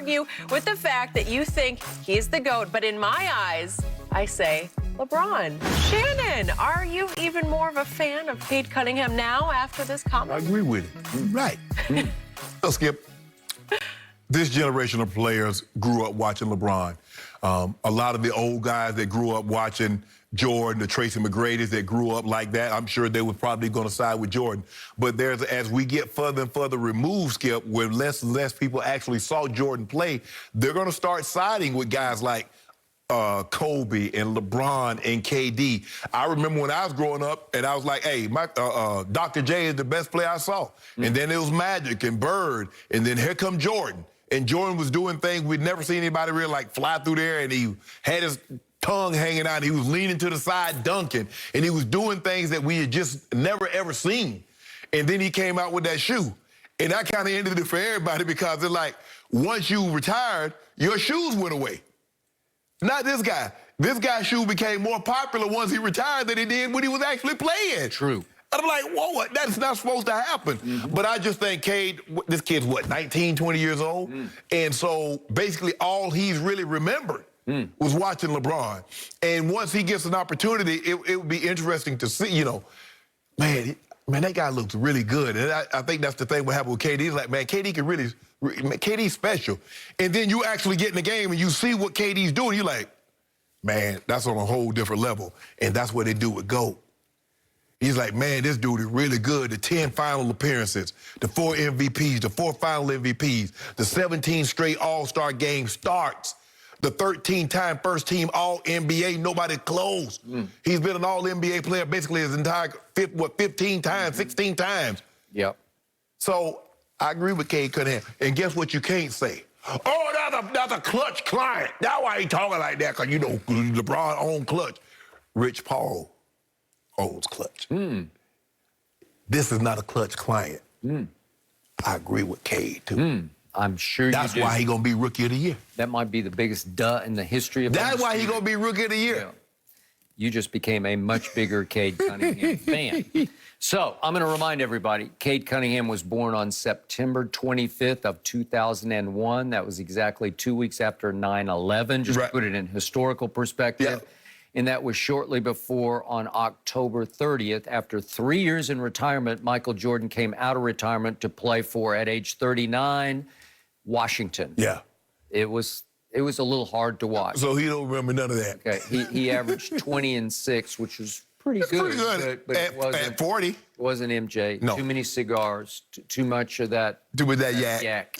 argue with the fact that you think he's the GOAT, but in my eyes, I say LeBron. Shannon, are you even more of a fan of Cade Cunningham now after this comment? I agree with it. Right. So, Skip, this generation of players grew up watching LeBron. A lot of the old guys that grew up watching Jordan, the Tracy McGrady's that grew up like that, I'm sure they were probably going to side with Jordan. But as we get further and further removed, Skip, where less and less people actually saw Jordan play, they're going to start siding with guys like Kobe and LeBron and KD. I remember when I was growing up and I was like, hey, Dr. J is the best player I saw. And then it was Magic and Bird, and then here come Jordan. And Jordan was doing things we'd never seen anybody really like fly through there, and he had his tongue hanging out. He was leaning to the side, dunking, and he was doing things that we had just never, ever seen. And then he came out with that shoe. And that kind of ended it for everybody because they're like, once you retired, your shoes went away. Not this guy. This guy's shoe became more popular once he retired than it did when he was actually playing. True. I'm like, whoa, that's not supposed to happen. But I just think Cade, this kid's what, 19, 20 years old? And so basically all he's really remembered was watching LeBron. And once he gets an opportunity, it would be interesting to see, you know, man, that guy looks really good. And I think that's the thing what happened with KD. He's like, man, KD can really, KD's special. And then you actually get in the game and you see what KD's doing. You're like, man, that's on a whole different level. And that's what they do with GOAT. He's like, man, this dude is really good. The 10 final appearances, the 4 MVPs, the 4 final MVPs, the 17 straight All-Star game starts, the 13-time first-team All-NBA, nobody close. He's been an All-NBA player basically his entire, 15 times, 16 times. Yep. So I agree with Cade Cunningham. And guess what you can't say? Oh, that's a clutch client. That's why he talking like that, because, you know, LeBron owned clutch. Rich Paul owns clutch. This is not a clutch client. I agree with Cade, too. I'm sure That's you do. why he going to be Rookie of the Year. That might be the biggest duh in the history of That's why he going to be Rookie of the Year. Yeah. You just became a much bigger Cade Cunningham fan. So I'm going to remind everybody, Cade Cunningham was born on September 25th of 2001. That was exactly 2 weeks after 9/11, just to put it in historical perspective. And that was shortly before, on October 30th, after 3 years in retirement, Michael Jordan came out of retirement to play for, at age 39, Washington. Yeah. It was a little hard to watch. So he don't remember none of that. Okay, he averaged 20 and 6, which was pretty good. Pretty good But it wasn't, at 40. It wasn't MJ. No. Too many cigars, too much of that. With that yak.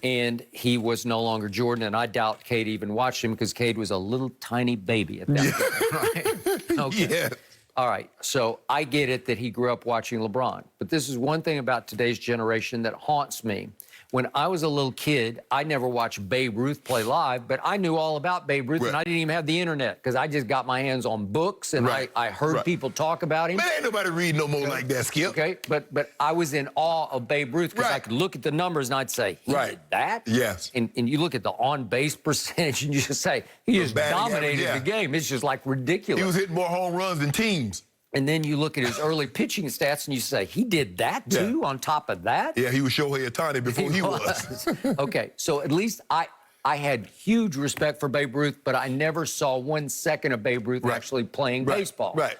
And he was no longer Jordan, and I doubt Cade even watched him because Cade was a little tiny baby at that point. Right? Okay. Yeah. All right, so I get it that he grew up watching LeBron, but this is one thing about today's generation that haunts me. When I was a little kid, I never watched Babe Ruth play live, but I knew all about Babe Ruth, and I didn't even have the internet because I just got my hands on books, and I heard people talk about him. Man, ain't nobody reading no more like that, Skip. Okay, but I was in awe of Babe Ruth because I could look at the numbers and I'd say, he did that? Yes. And you look at the on-base percentage and you just say, he just dominated the game. It's just like ridiculous. He was hitting more home runs than teams. And then you look at his early pitching stats and you say, he did that too on top of that? Yeah, he was Shohei Ohtani before he was. Okay, so at least I had huge respect for Babe Ruth, but I never saw 1 second of Babe Ruth actually playing baseball. Right.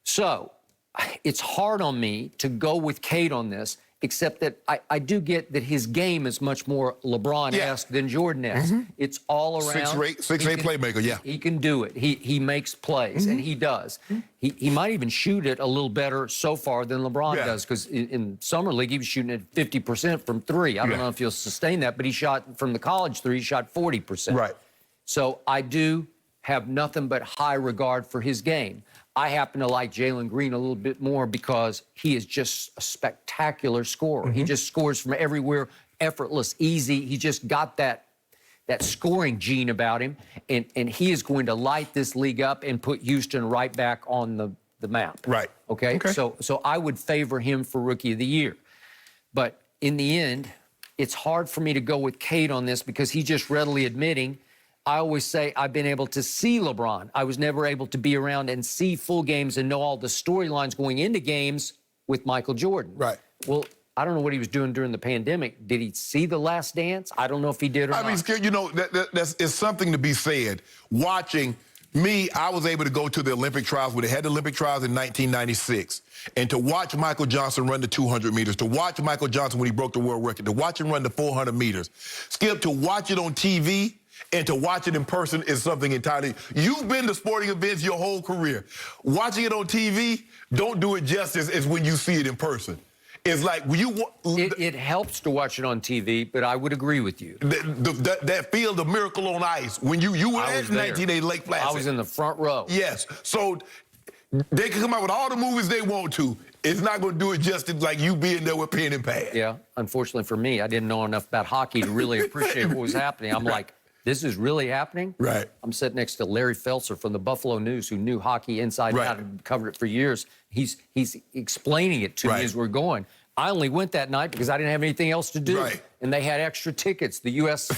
So it's hard on me to go with Cade on this, except that I do get that his game is much more LeBron-esque than Jordan-esque. It's all around. 6'8" playmaker, yeah. He can do it. He makes plays, and he does. He might even shoot it a little better so far than LeBron does, because in Summer League, he was shooting at 50% from 3. I don't know if he'll sustain that, but he shot from the college 3, he shot 40%. Right. So I do have nothing but high regard for his game. I happen to like Jalen Green a little bit more because he is just a spectacular scorer. He just scores from everywhere, effortless, easy. He just got that scoring gene about him, and he is going to light this league up and put Houston right back on the map. Right. Okay? So I would favor him for Rookie of the Year. But in the end, it's hard for me to go with Cade on this because he's just readily admitting, I always say I've been able to see LeBron. I was never able to be around and see full games and know all the storylines going into games with Michael Jordan. Right. Well, I don't know what he was doing during the pandemic. Did he see The Last Dance? I don't know if he did or not. I mean, you know, it's something to be said. Watching me, I was able to go to the Olympic trials when they had the Olympic trials in 1996. And to watch Michael Johnson run the 200 meters, to watch Michael Johnson when he broke the world record, to watch him run the 400 meters. Skip, to watch it on TV and to watch it in person is something entirely. You've been to sporting events your whole career. Watching it on TV don't do it justice as when you see it in person. It's like when you... It helps to watch it on TV, but I would agree with you. That field of Miracle on Ice, when you were at 1980 Lake Placid. I was in the front row. Yes. So they can come out with all the movies they want to. It's not going to do it justice like you being there with pen and pad. Yeah. Unfortunately for me, I didn't know enough about hockey to really appreciate what was happening. I'm like, this is really happening? Right. I'm sitting next to Larry Felser from the Buffalo News, who knew hockey inside out and covered it for years. He's explaining it to me as we're going. I only went that night because I didn't have anything else to do. Right. And they had extra tickets. The U.S.,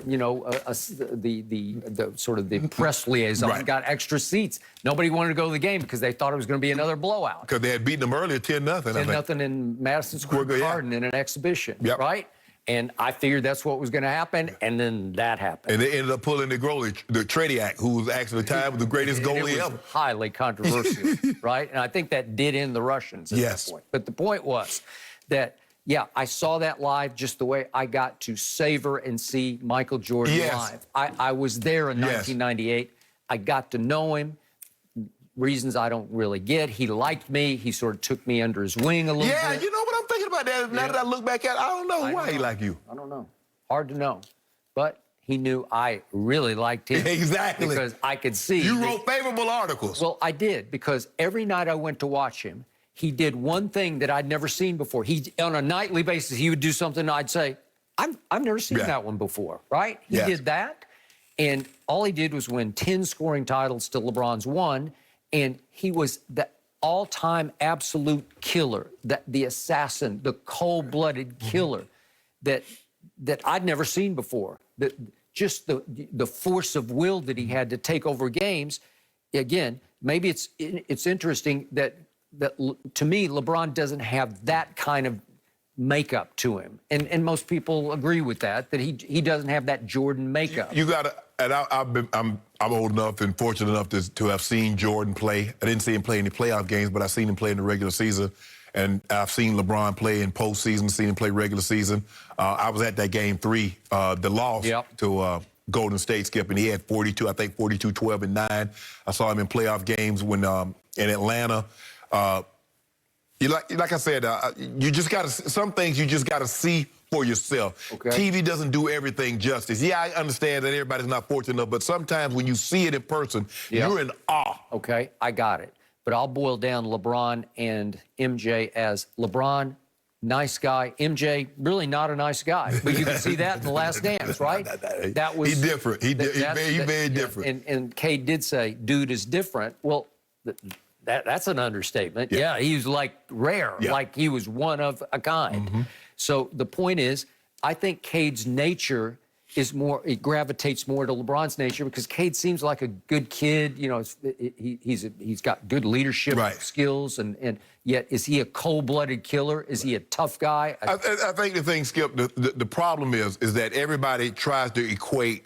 you know, the sort of the press liaison got extra seats. Nobody wanted to go to the game because they thought it was going to be another blowout. Because they had beaten them earlier 10-0. 10-0 in Madison Square Garden in an exhibition, right? And I figured that's what was going to happen, and then that happened. And they ended up pulling the goalie, the Tretiak, who was actually at the time the greatest goalie ever. Highly controversial, right? And I think that did end the Russians at that point. But the point was that, yeah, I saw that live just the way I got to savor and see Michael Jordan live. I was there in 1998. I got to know him. Reasons I don't really get. He liked me. He sort of took me under his wing a little bit. Yeah, you know what I'm thinking about that? Now that I look back at it, I don't know why he liked you. I don't know. Hard to know. But he knew I really liked him. Exactly. Because I could see. You wrote favorable articles. Well, I did, because every night I went to watch him, he did one thing that I'd never seen before. He, on a nightly basis, he would do something I'd say, I've never seen that one before, right? He did that, and all he did was win 10 scoring titles to LeBron's 1, and he was the all-time absolute killer, the assassin, the cold-blooded killer that I'd never seen before. Just the force of will that he had to take over games. Again, maybe it's interesting that to me, LeBron doesn't have that kind of makeup to him, and most people agree with that he doesn't have that Jordan makeup. You got to, and I'm old enough and fortunate enough to have seen Jordan play. I didn't see him play in the playoff games, but I've seen him play in the regular season, and I've seen LeBron play in postseason, seen him play regular season. I was at that game 3, the loss to Golden State, Skip, and he had 42, I think 42, 12, and 9. I saw him in playoff games when in Atlanta. Like I said, you just got to, some things you just got to see for yourself. Okay. TV doesn't do everything justice. Yeah, I understand that everybody's not fortunate enough, but sometimes when you see it in person, you're in awe. Okay, I got it. But I'll boil down LeBron and MJ as LeBron, nice guy. MJ, really not a nice guy. But you can see that in The Last Dance, right? That was... He's different. He's very different. And Cade did say, dude is different. Well, that's an understatement. Yeah, he was like rare, like he was one of a kind. So the point is, I think Cade's nature is more, it gravitates more to LeBron's nature, because Cade seems like a good kid. You know, he's got good leadership skills, and yet is he a cold-blooded killer? Is he a tough guy? I think the thing, Skip, the problem is that everybody tries to equate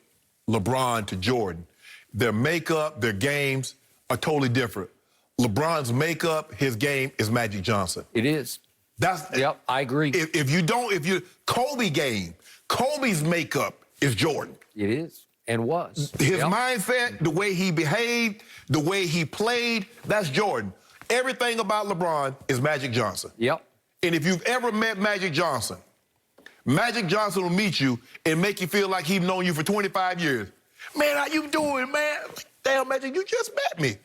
LeBron to Jordan. Their makeup, their games are totally different. LeBron's makeup, his game is Magic Johnson. It is. Yep, I agree. Kobe's makeup is Jordan. It is, and was. His mindset, the way he behaved, the way he played, that's Jordan. Everything about LeBron is Magic Johnson. Yep. And if you've ever met Magic Johnson will meet you and make you feel like he's known you for 25 years. Man, how you doing, man? Damn, Magic, you just met me.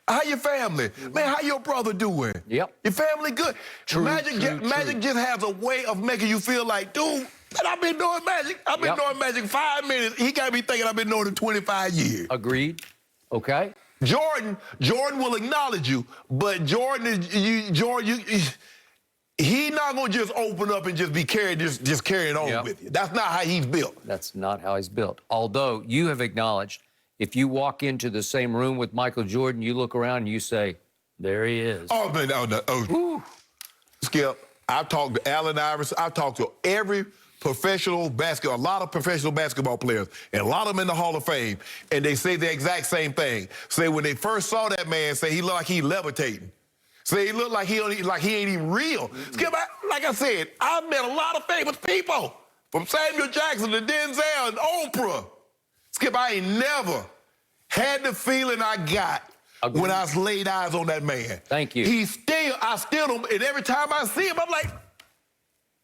How your family? Man, how your brother doing? Yep. Your family good? Magic just has a way of making you feel like, dude, man, I've been doing Magic. I've been doing Magic 5 minutes. He got me thinking I've been doing it 25 years. Agreed. Okay. Jordan will acknowledge you, but he not gonna just open up and just be carrying on with you. That's not how he's built. That's not how he's built. Although you have acknowledged, if you walk into the same room with Michael Jordan, you look around and you say, there he is. Oh, man, no. Skip, I've talked to Allen Iverson. I've talked to every professional basketball, a lot of professional basketball players, and a lot of them in the Hall of Fame, and they say the exact same thing. Say when they first saw that man, say he looked like he levitating. Say he looked like he ain't even real. Skip, like I said, I've met a lot of famous people, from Samuel Jackson to Denzel and Oprah. Skip, I ain't never had the feeling I got when I laid eyes on that man. Thank you. I still don't, and every time I see him, I'm like,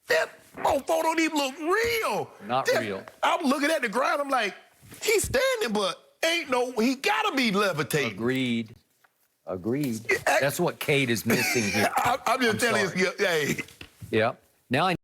that mofo don't even look real. Not real. I'm looking at the ground, I'm like, he's standing, but he gotta be levitating. Agreed. That's what Cade is missing here. I'm just telling you, hey. Yeah. Now I